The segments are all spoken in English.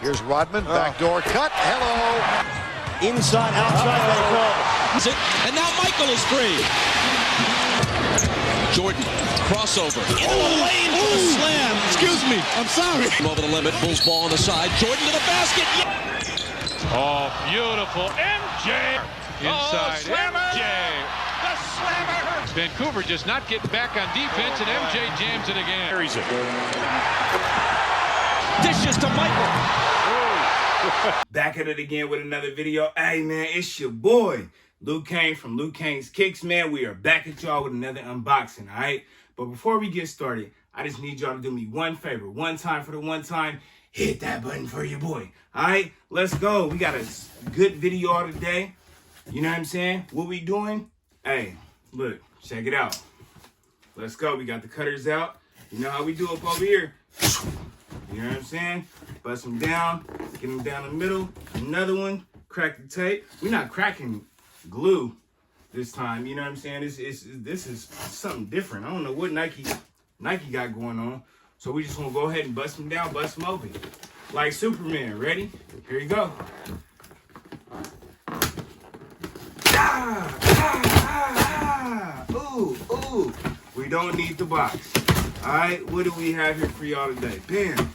Here's Rodman, backdoor cut. Hello. Inside, outside, they go. And now Michael is free. Jordan, crossover. Into the lane for the slam. Excuse me, I'm sorry. Over the limit, Bulls ball on the side. Jordan to the basket. Oh, beautiful. MJ inside. MJ. The slammer. Vancouver just not getting back on defense, and MJ jams it again. Carries it. Dishes to Michael. Back at it again with another video. Hey, man, it's your boy, LouKang from LouKangkickx, man. We are back at y'all with another unboxing, all right? But before we get started, I just need y'all to do me one favor. One time for the one time. Hit that button for your boy, all right? Let's go. We got a good video today. You know what I'm saying? What we doing? Hey, look, check it out. Let's go. We got the cutters out. You know how we do up over here. You know what I'm saying? Bust them down, get them down the middle. Another one, crack the tape. We're not cracking glue this time. You know what I'm saying? This is something different. I don't know what Nike got going on. So we just want to go ahead and bust them down, bust them open. Like Superman. Ready? Here you go. Ooh, ooh. We don't need the box. All right, what do we have here for y'all today? Bam,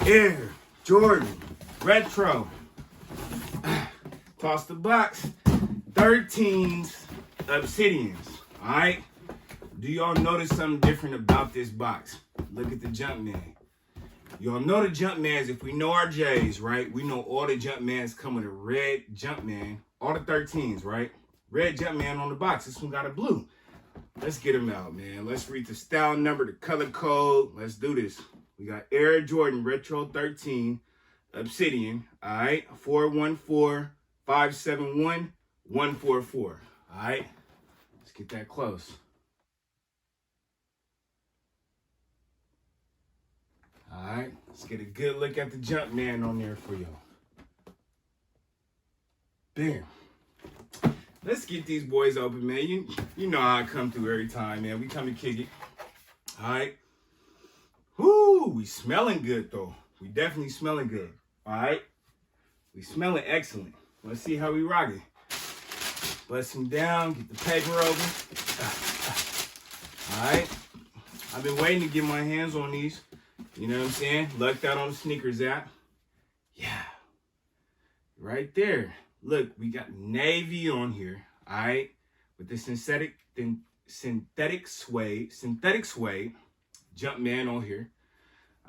Air, Jordan, Retro. Toss the box. 13s, Obsidians. All right. Do y'all notice something different about this box? Look at the Jumpman. Y'all know the Jumpmans. If we know our J's, right? We know all the Jumpmans come with a red Jumpman. All the 13s, right? Red Jumpman on the box. This one got a blue. Let's get them out, man. Let's read the style number, the color code. Let's do this. We got Air Jordan Retro 13 Obsidian. All right. 414-571-144. All right. Let's get that close. All right. Let's get a good look at the Jumpman on there for y'all. Bam. Let's get these boys open, man. You know how I come through every time, man. We come to kick it. All right. Whoo, we smelling good, though. We definitely smelling good. All right. We smelling excellent. Let's see how we rock it. Bust them down. Get the paper open. All right. I've been waiting to get my hands on these. You know what I'm saying? Lucked out on the sneakers app. Yeah. Right there. Look, we got navy on here, all right, with the synthetic suede Jumpman on here,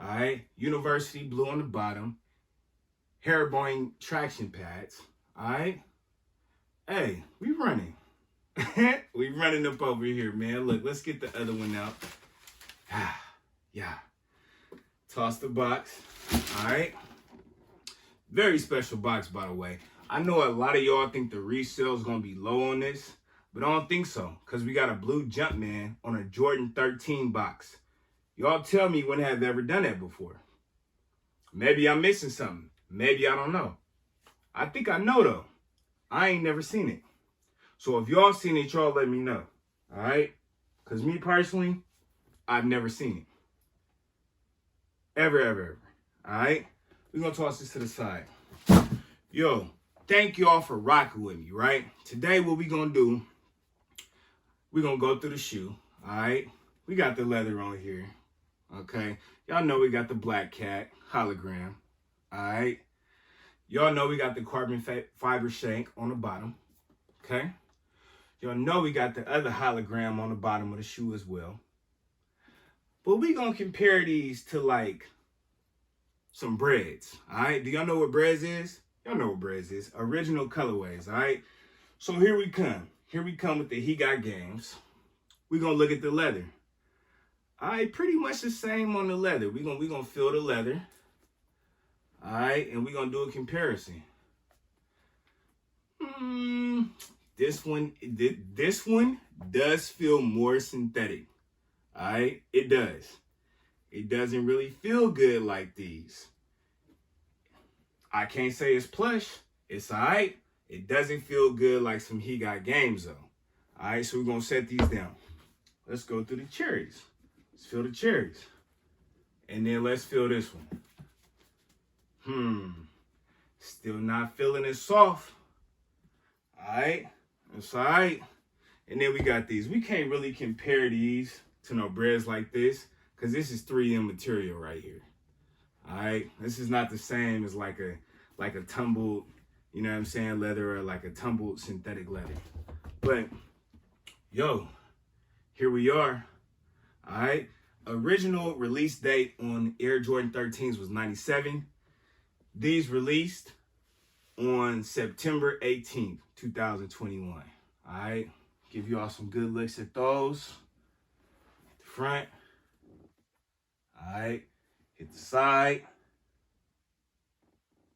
all right, university blue on the bottom, herringbone traction pads, all right. Hey, we running. We running up over here, man. Look, let's get the other one out. Yeah. Toss the box, all right. Very special box, by the way. I know a lot of y'all think the resale is going to be low on this, but I don't think so, because we got a blue Jumpman on a Jordan 13 box. Y'all tell me when have ever done that before. Maybe I'm missing something. Maybe I don't know. I think I know, though. I ain't never seen it. So if y'all seen it, y'all let me know, all right? Because me personally, I've never seen it. Ever. All right? We're going to toss this to the side. Yo. Thank y'all for rocking with me, right? Today, what we gonna do, we gonna go through the shoe, all right? We got the leather on here, okay? Y'all know we got the black cat hologram, all right? Y'all know we got the carbon fiber shank on the bottom, okay? Y'all know we got the other hologram on the bottom of the shoe as well. But we gonna compare these to, like, some breads, all right? Do y'all know what breads is? Y'all know what breads is. Original colorways, all right? So here we come. Here we come with the He Got Games. We're going to look at the leather. All right, pretty much the same on the leather. We're gonna feel the leather. All right, and we're going to do a comparison. This one does feel more synthetic. All right, it does. It doesn't really feel good like these. I can't say it's plush. It's all right. It doesn't feel good like some He Got Games, though. All right, so we're going to set these down. Let's go through the cherries. Let's feel the cherries. And then let's feel this one. Still not feeling it soft. All right. That's all right. And then we got these. We can't really compare these to no breads like this because this is 3M material right here. All right. This is not the same as like a tumbled, you know what I'm saying, leather, or like a tumbled synthetic leather. But, yo, here we are. All right. Original release date on Air Jordan 13s was 97. These released on September 18th, 2021. All right. Give you all some good looks at those. The front. All right. Hit the side.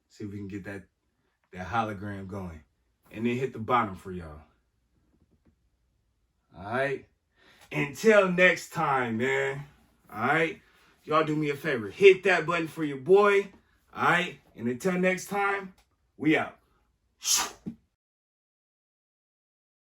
See if we can get that hologram going. And then hit the bottom for y'all. All right. Until next time, man. All right. Y'all do me a favor. Hit that button for your boy. All right. And until next time, we out.